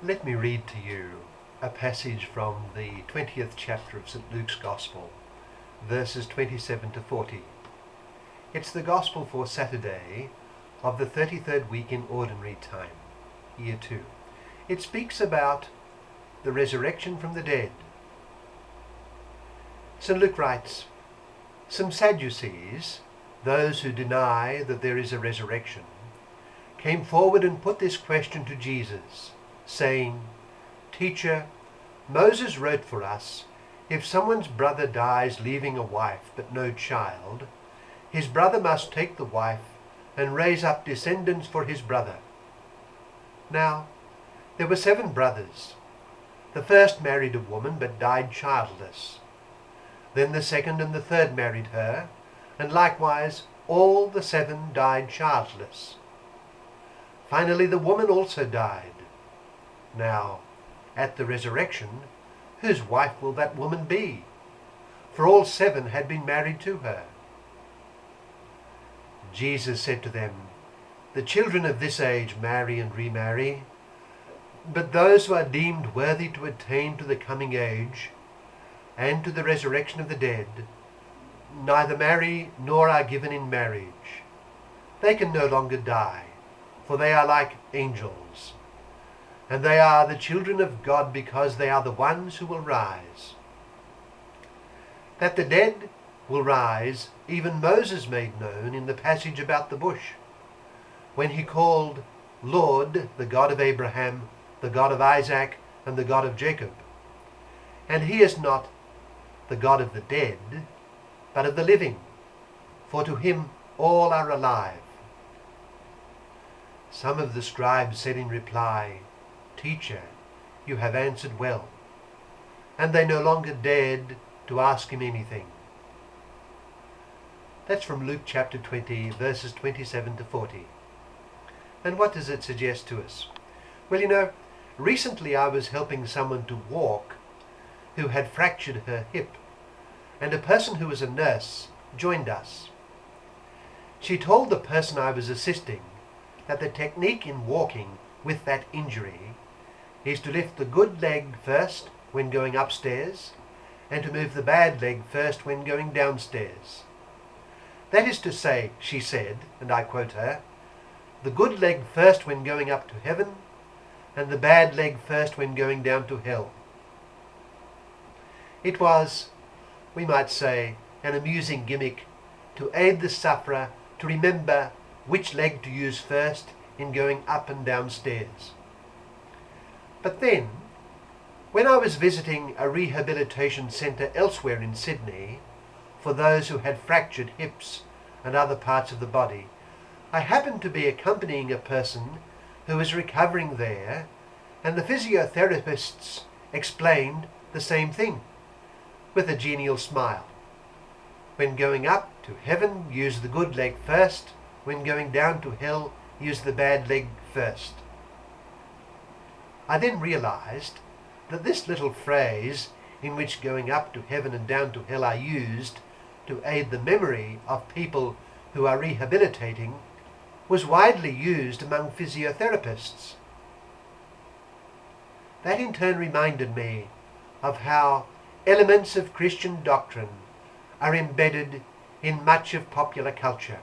Let me read to you a passage from the 20th chapter of St. Luke's Gospel, verses 27 to 40. It's the Gospel for Saturday of the 33rd week in Ordinary Time, Year 2. It speaks about the resurrection from the dead. St. Luke writes, "Some Sadducees, those who deny that there is a resurrection, came forward and put this question to Jesus, saying, 'Teacher, Moses wrote for us, if someone's brother dies leaving a wife but no child, his brother must take the wife and raise up descendants for his brother. Now, there were 7 brothers. The first married a woman but died childless. Then the second and the third married her, and likewise all the 7 died childless. Finally the woman also died. Now, at the resurrection, whose wife will that woman be? For all 7 had been married to her.' Jesus said to them, 'The children of this age marry and remarry, but those who are deemed worthy to attain to the coming age and to the resurrection of the dead neither marry nor are given in marriage. They can no longer die, for they are like angels. And they are the children of God because they are the ones who will rise. That the dead will rise, even Moses made known in the passage about the bush, when he called Lord, the God of Abraham, the God of Isaac, and the God of Jacob. And he is not the God of the dead, but of the living, for to him all are alive.' Some of the scribes said in reply, 'Teacher, you have answered well.' And they no longer dared to ask him anything." That's from Luke chapter 20, verses 27 to 40. And what does it suggest to us? Well, recently I was helping someone to walk who had fractured her hip, and a person who was a nurse joined us. She told the person I was assisting that the technique in walking with that injury is to lift the good leg first when going upstairs and to move the bad leg first when going downstairs. That is to say, she said, and I quote her, "the good leg first when going up to heaven and the bad leg first when going down to hell." It was, we might say, an amusing gimmick to aid the sufferer to remember which leg to use first in going up and downstairs. But then, when I was visiting a rehabilitation centre elsewhere in Sydney for those who had fractured hips and other parts of the body, I happened to be accompanying a person who was recovering there, and the physiotherapists explained the same thing with a genial smile. When going up to heaven, use the good leg first. When going down to hell, use the bad leg first. I then realized that this little phrase, in which going up to heaven and down to hell are used to aid the memory of people who are rehabilitating, was widely used among physiotherapists. That in turn reminded me of how elements of Christian doctrine are embedded in much of popular culture.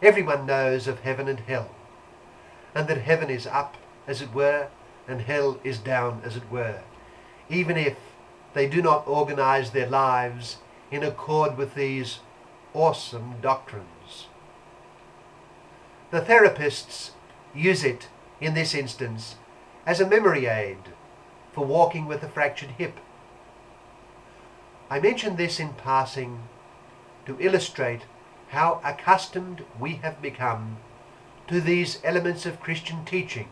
Everyone knows of heaven and hell, and that heaven is up, as it were, and hell is down, as it were, even if they do not organize their lives in accord with these awesome doctrines. The therapists use it, in this instance, as a memory aid for walking with a fractured hip. I mention this in passing to illustrate how accustomed we have become to these elements of Christian teaching,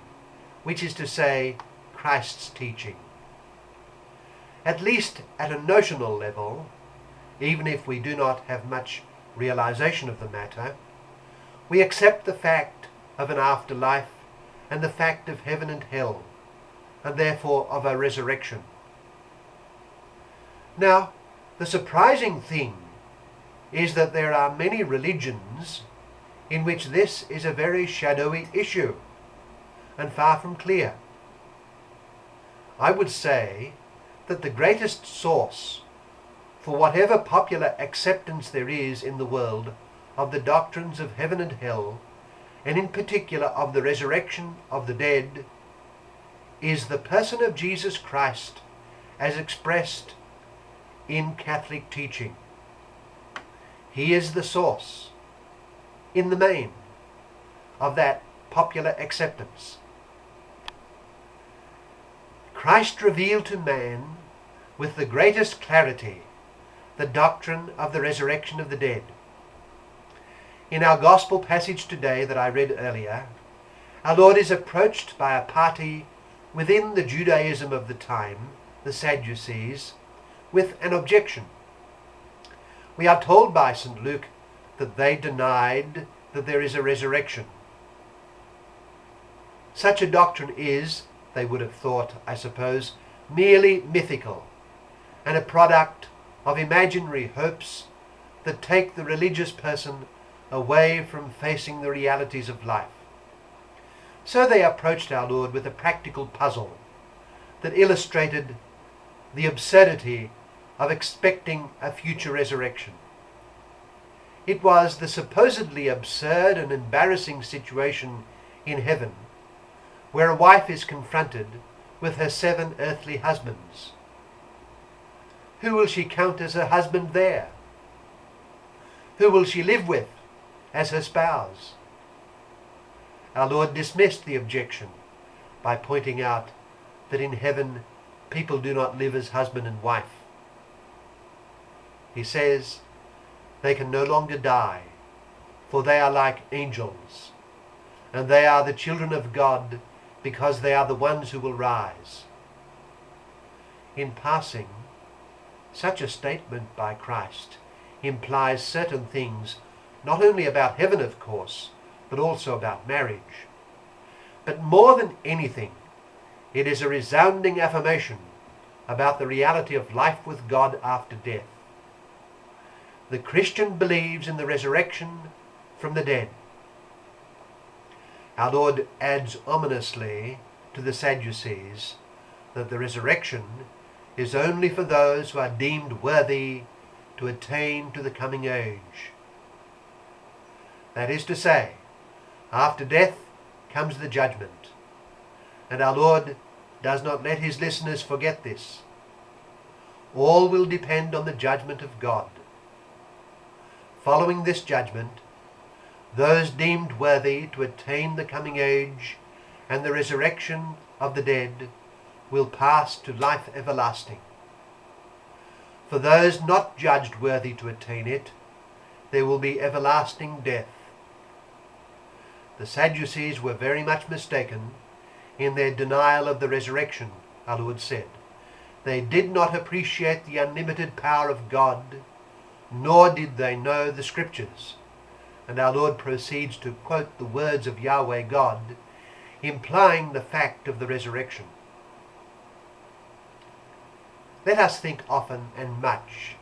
which is to say, Christ's teaching. At least at a notional level, even if we do not have much realization of the matter, we accept the fact of an afterlife and the fact of heaven and hell, and therefore of a resurrection. Now, the surprising thing is that there are many religions in which this is a very shadowy issue. and far from clear. I would say that the greatest source for whatever popular acceptance there is in the world of the doctrines of heaven and hell, and in particular of the resurrection of the dead, is the person of Jesus Christ as expressed in Catholic teaching. He is the source, in the main, of that popular acceptance. Christ revealed to man with the greatest clarity the doctrine of the resurrection of the dead. In our gospel passage today that I read earlier, our Lord is approached by a party within the Judaism of the time, the Sadducees, with an objection. We are told by St. Luke that they denied that there is a resurrection. Such a doctrine is, they would have thought, I suppose, merely mythical, and a product of imaginary hopes that take the religious person away from facing the realities of life. So they approached our Lord with a practical puzzle that illustrated the absurdity of expecting a future resurrection. It was the supposedly absurd and embarrassing situation in heaven where a wife is confronted with her 7 earthly husbands. Who will she count as her husband there? Who will she live with as her spouse? Our Lord dismissed the objection by pointing out that in heaven people do not live as husband and wife. He says they can no longer die, for they are like angels, and they are the children of God because they are the ones who will rise. In passing, such a statement by Christ implies certain things, not only about heaven, of course, but also about marriage. But more than anything, it is a resounding affirmation about the reality of life with God after death. The Christian believes in the resurrection from the dead. Our Lord adds ominously to the Sadducees that the resurrection is only for those who are deemed worthy to attain to the coming age. That is to say, after death comes the judgment, and our Lord does not let his listeners forget this. All will depend on the judgment of God. Following this judgment, those deemed worthy to attain the coming age and the resurrection of the dead will pass to life everlasting. For those not judged worthy to attain it, there will be everlasting death. The Sadducees were very much mistaken in their denial of the resurrection, our Lord said. They did not appreciate the unlimited power of God, nor did they know the Scriptures. And our Lord proceeds to quote the words of Yahweh God, implying the fact of the resurrection. Let us think often and much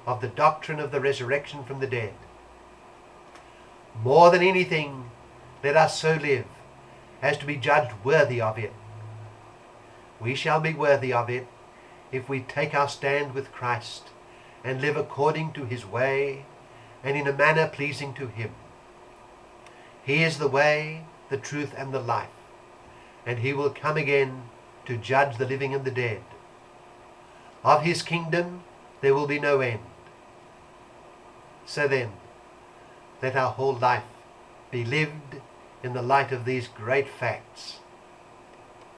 of the doctrine of the resurrection from the dead. More than anything, let us so live as to be judged worthy of it. We shall be worthy of it if we take our stand with Christ and live according to his way and in a manner pleasing to him. He is the way, the truth, and the life, and he will come again to judge the living and the dead. Of his kingdom there will be no end. So then, let our whole life be lived in the light of these great facts.